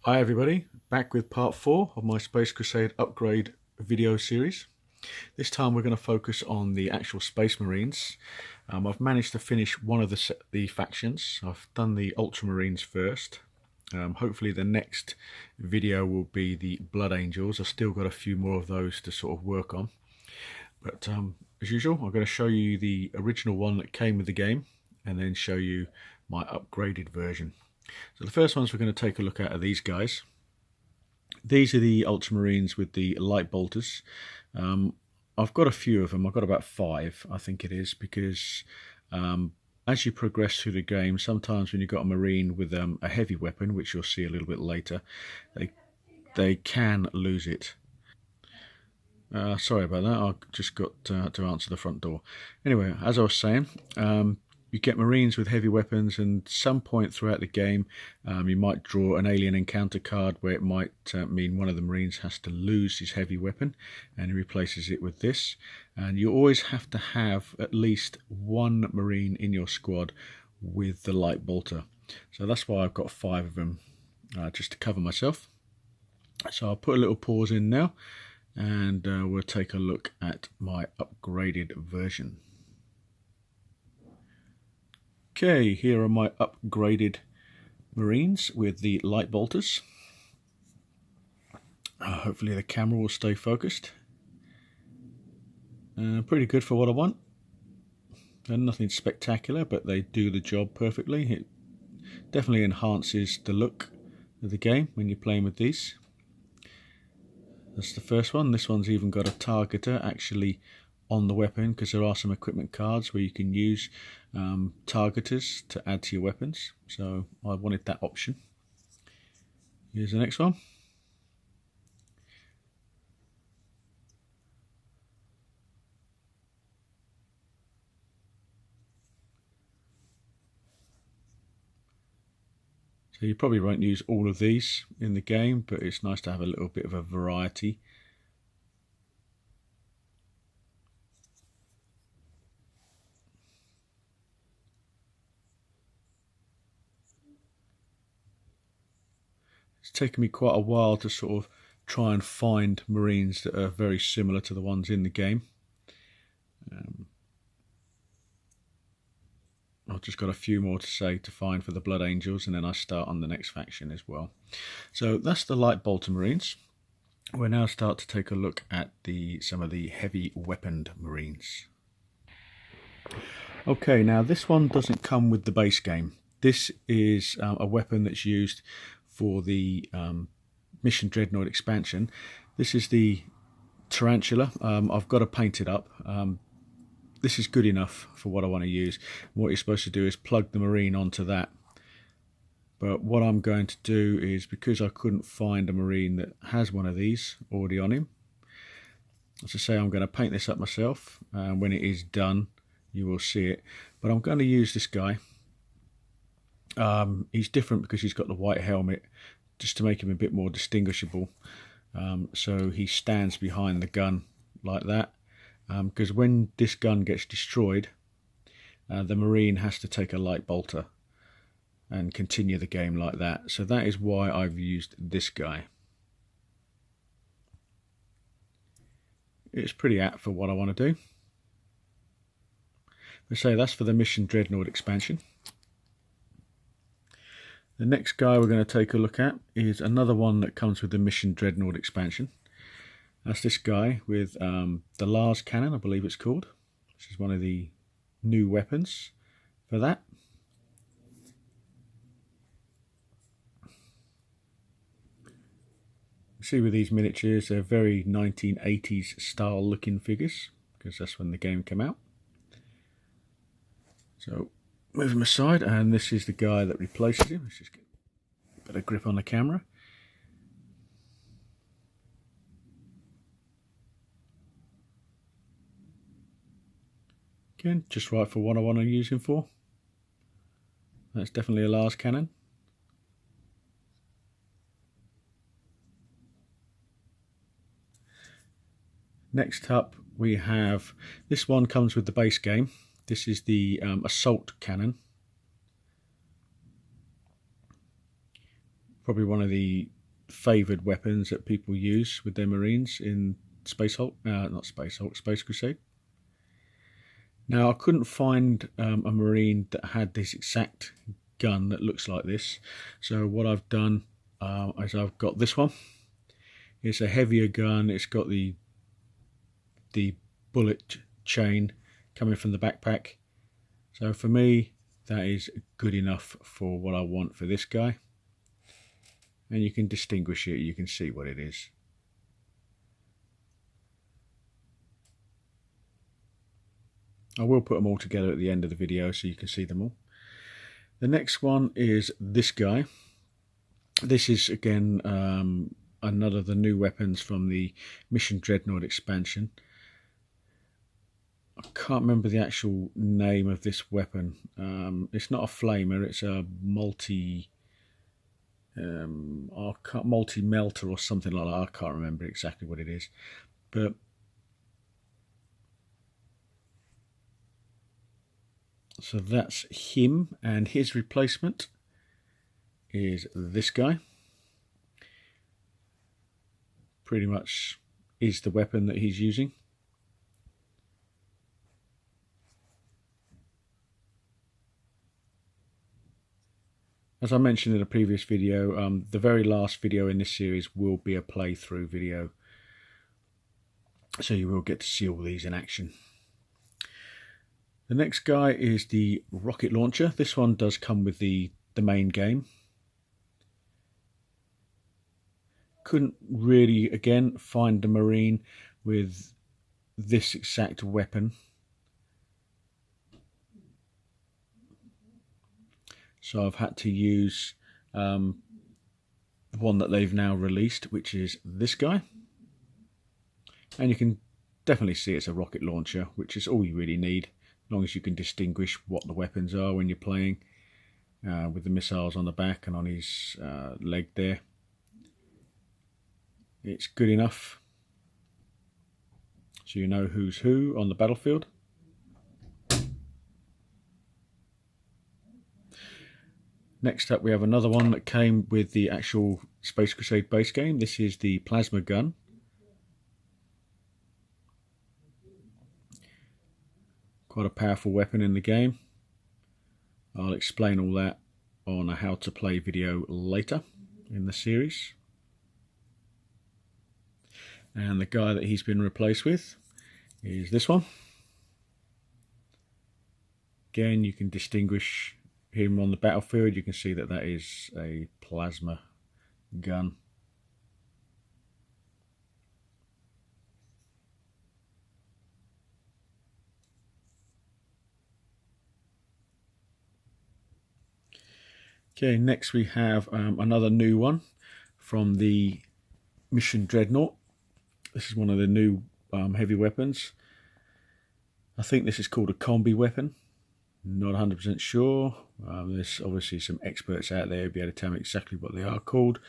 Hi everybody, back with part 4 of my Space Crusade upgrade video series. This time we're going to focus on the actual Space Marines. I've managed to finish one of the factions. I've done the Ultramarines first. Hopefully the next video will be the Blood Angels. I've still got a few more of those to sort of work on. But as usual, I'm going to show you the original one that came with the game and then show you my upgraded version. So the first ones we're going to take a look at are these guys. These are the Ultramarines with the light bolters. I've got a few of them. I've got about 5, I think it is, because as you progress through the game, sometimes when you've got a Marine with a heavy weapon, which you'll see a little bit later, they can lose it. Sorry about that, I just got to answer the front door. Anyway, as I was saying, you get Marines with heavy weapons, and some point throughout the game you might draw an alien encounter card where it might mean one of the Marines has to lose his heavy weapon, and he replaces it with this. And you always have to have at least one Marine in your squad with the light bolter. So that's why I've got 5 of them, just to cover myself. So I'll put a little pause in now, and we'll take a look at my upgraded version. Okay, here are my upgraded Marines with the light bolters. Hopefully the camera will stay focused. Pretty good for what I want. They're nothing spectacular, but they do the job perfectly. It definitely enhances the look of the game when you're playing with these. That's the first one. This one's even got a targeter actually on the weapon, because there are some equipment cards where you can use targeters to add to your weapons, so I wanted that option. Here's the next one. So you probably won't use all of these in the game, but it's nice to have a little bit of a variety. It's taken me quite a while to sort of try and find Marines that are very similar to the ones in the game. I've just got a few more to say to find for the Blood Angels, and then I start on the next faction as well. So that's the light bolter Marines. We'll now start to take a look at some of the heavy weaponed Marines. Okay, now this one doesn't come with the base game. This is a weapon that's used for the Mission Dreadnought expansion. This is the Tarantula. I've got to paint it up. This is good enough for what I want to use. What you're supposed to do is plug the Marine onto that. But what I'm going to do is, because I couldn't find a Marine that has one of these already on him, as I say, I'm going to paint this up myself, and when it is done you will see it. But I'm going to use this guy. He's different because he's got the white helmet, just to make him a bit more distinguishable. So he stands behind the gun like that, because when this gun gets destroyed, the Marine has to take a light bolter and continue the game like that. So that is why I've used this guy. It's pretty apt for what I want to do. So that's for the Mission Dreadnought expansion. The next guy we're going to take a look at is another one that comes with the Mission Dreadnought expansion. That's this guy with the Lars cannon, I believe it's called. This is one of the new weapons for that. You see with these miniatures, they're very 1980s style looking figures, because that's when the game came out. So move him aside, and this is the guy that replaces him. Let's just get a better grip on the camera. Again, just right for what I want to use him for. That's definitely a Lars cannon. Next up we have, this one comes with the base game. This is the assault cannon. Probably one of the favoured weapons that people use with their Marines in Space Crusade. Now I couldn't find a Marine that had this exact gun that looks like this, so what I've done is I've got this one. It's a heavier gun. It's got the bullet chain coming from the backpack, so for me that is good enough for what I want for this guy. And you can distinguish it, you can see what it is. I will put them all together at the end of the video so you can see them all. The next one is this guy. This is again another of the new weapons from the Mission Dreadnought expansion. I can't remember the actual name of this weapon. It's not a flamer, it's a multi-melter or something like that. I can't remember exactly what it is, but so that's him, and his replacement is this guy. Pretty much is the weapon that he's using. As I mentioned in a previous video, the very last video in this series will be a playthrough video, so you will get to see all these in action. The next guy is the rocket launcher. This one does come with the main game. Couldn't really, again, find a Marine with this exact weapon. So I've had to use the one that they've now released, which is this guy. And you can definitely see it's a rocket launcher, which is all you really need, as long as you can distinguish what the weapons are when you're playing, with the missiles on the back and on his leg there. It's good enough, so you know who's who on the battlefield. Next up we have another one that came with the actual Space Crusade base game. This is the plasma gun. Quite a powerful weapon in the game. I'll explain all that on a how to play video later in the series. And the guy that he's been replaced with is this one. Again, you can distinguish him on the battlefield. You can see that that is a plasma gun. Okay, next we have another new one from the Mission Dreadnought. This is one of the new heavy weapons. I think this is called a combi weapon. Not 100% sure. There's obviously some experts out there who'll be able to tell me exactly what they are called,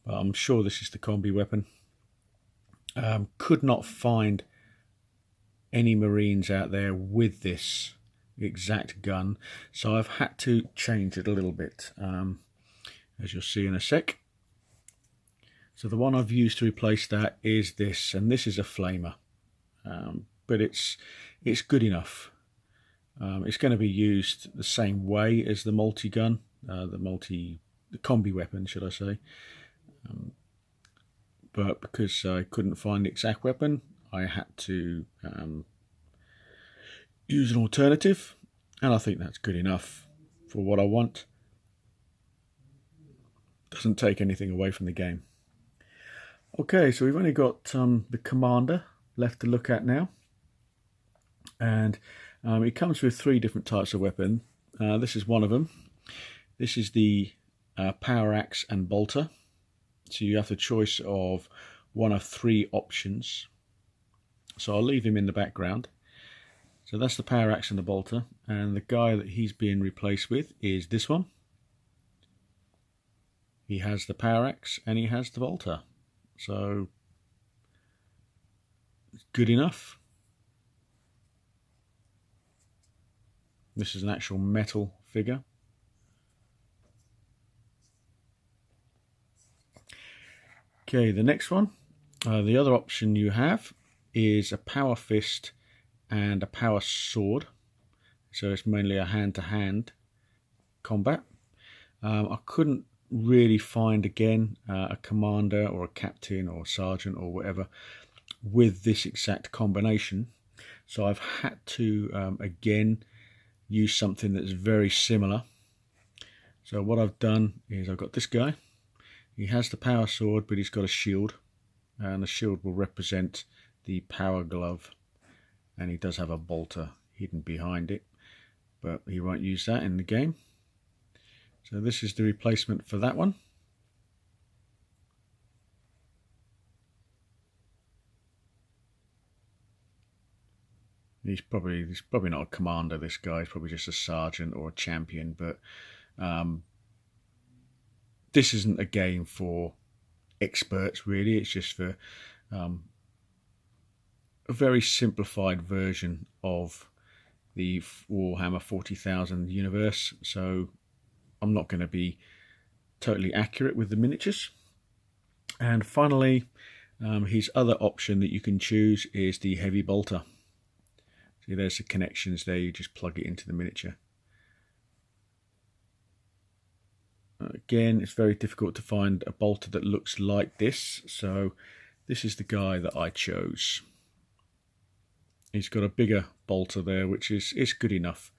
but I'm sure this is the combi weapon. Could not find any Marines out there with this exact gun, so I've had to change it a little bit, as you'll see in a sec. So the one I've used to replace that is this, and this is a flamer, but it's good enough. It's going to be used the same way as the multi-gun, the combi weapon, should I say. But because I couldn't find the exact weapon, I had to use an alternative, and I think that's good enough for what I want. Doesn't take anything away from the game. Okay, so we've only got the commander left to look at now, and it comes with 3 different types of weapon. This is one of them. This is the power axe and bolter. So you have the choice of one of 3 options. So I'll leave him in the background. So that's the power axe and the bolter, and the guy that he's being replaced with is this one. He has the power axe and he has the bolter, so it's good enough. This is an actual metal figure. Okay, the next one, the other option you have is a power fist and a power sword. So it's mainly a hand-to-hand combat. I couldn't really find again a commander or a captain or a sergeant or whatever with this exact combination, so I've had to again use something that's very similar. So what I've done is I've got this guy. He has the power sword, but he's got a shield, and the shield will represent the power glove, and he does have a bolter hidden behind it, but he won't use that in the game. So this is the replacement for that one. He's probably not a commander, this guy. He's probably just a sergeant or a champion, but this isn't a game for experts, really. It's just for a very simplified version of the Warhammer 40,000 universe, so I'm not going to be totally accurate with the miniatures. And finally, his other option that you can choose is the heavy bolter. See, there's the connections there, you just plug it into the miniature. Again, it's very difficult to find a bolter that looks like this, so this is the guy that I chose. He's got a bigger bolter there, which is good enough.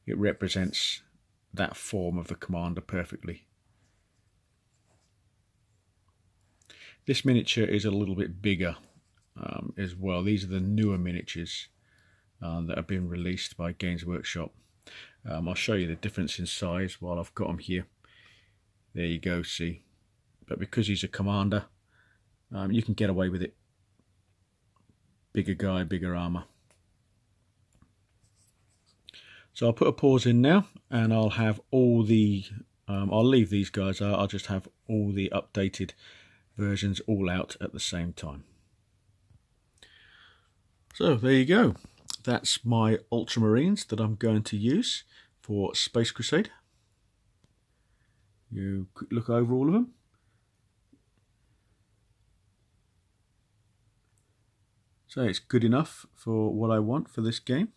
It represents that form of the commander perfectly. This miniature is a little bit bigger as well. These are the newer miniatures that have been released by Games Workshop. I'll show you the difference in size while I've got them here. There you go, see. But because he's a commander, you can get away with it. Bigger guy, bigger armor. So I'll put a pause in now, and I'll have all the, I'll leave these guys out. I'll just have all the updated versions all out at the same time. So there you go. That's my Ultramarines that I'm going to use for Space Crusade. You look over all of them. So it's good enough for what I want for this game.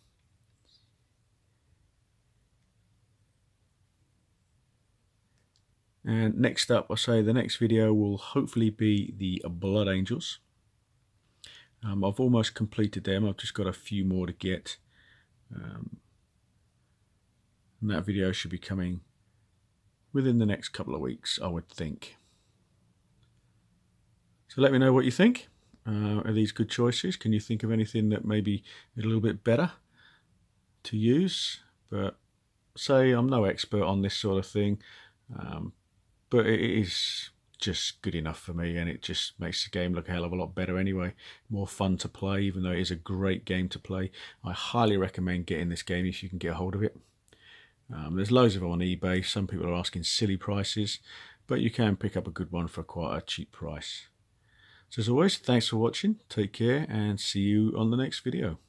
And next up, I'll say the next video will hopefully be the Blood Angels. I've almost completed them. I've just got a few more to get. And that video should be coming within the next couple of weeks, I would think. So let me know what you think. Are these good choices? Can you think of anything that maybe is a little bit better to use? But say I'm no expert on this sort of thing, but it is just good enough for me, and it just makes the game look a hell of a lot better anyway. More fun to play, even though it is a great game to play. I highly recommend getting this game if you can get a hold of it. There's loads of them on eBay. Some people are asking silly prices, but you can pick up a good one for quite a cheap price. So as always, thanks for watching, take care, and see you on the next video.